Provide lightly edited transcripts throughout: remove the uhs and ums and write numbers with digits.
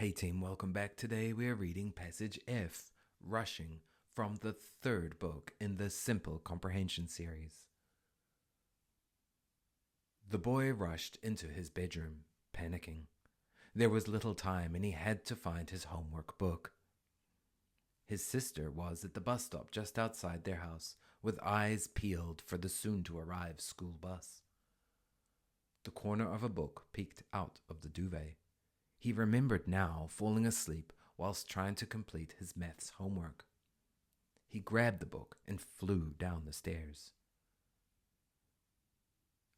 Hey team, welcome back. Today we are reading passage F, Rushing, from the third book in the Simple Comprehension series. The boy rushed into his bedroom, panicking. There was little time and he had to find his homework book. His sister was at the bus stop just outside their house, with eyes peeled for the soon-to-arrive school bus. The corner of a book peeked out of the duvet. He remembered now falling asleep whilst trying to complete his maths homework. He grabbed the book and flew down the stairs.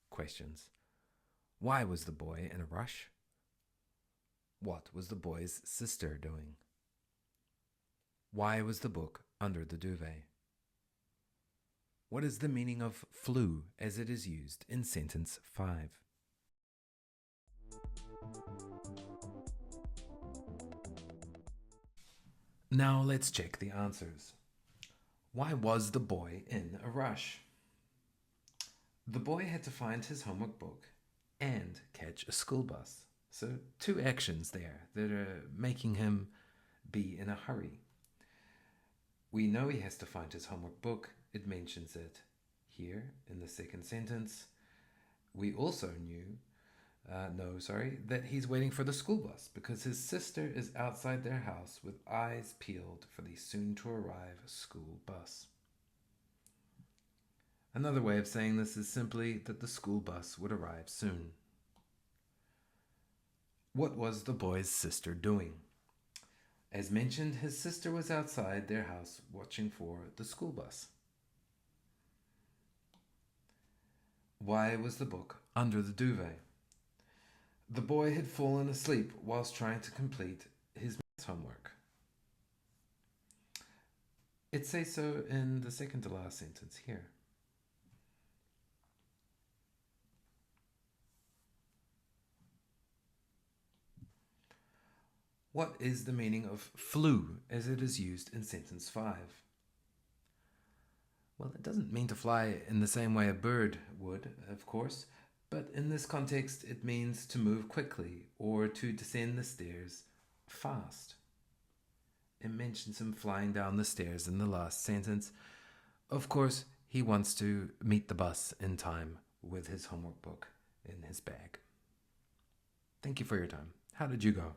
Questions. Why was the boy in a rush? What was the boy's sister doing? Why was the book under the duvet? What is the meaning of flew as it is used in sentence 5? Now let's check the answers. Why was the boy in a rush? The boy had to find his homework book and catch a school bus. So two actions there that are making him be in a hurry. We know he has to find his homework book. It mentions it here in the second sentence. We also that he's waiting for the school bus because his sister is outside their house with eyes peeled for the soon-to-arrive school bus. Another way of saying this is simply that the school bus would arrive soon. What was the boy's sister doing? As mentioned, his sister was outside their house watching for the school bus. Why was the book under the duvet? The boy had fallen asleep whilst trying to complete his maths homework. It says so in the second to last sentence here. What is the meaning of flew as it is used in sentence 5? Well, it doesn't mean to fly in the same way a bird would, of course, but in this context it means to move quickly or to descend the stairs fast. It mentions him flying down the stairs in the last sentence. Of course, he wants to meet the bus in time with his homework book in his bag. Thank you for your time. How did you go?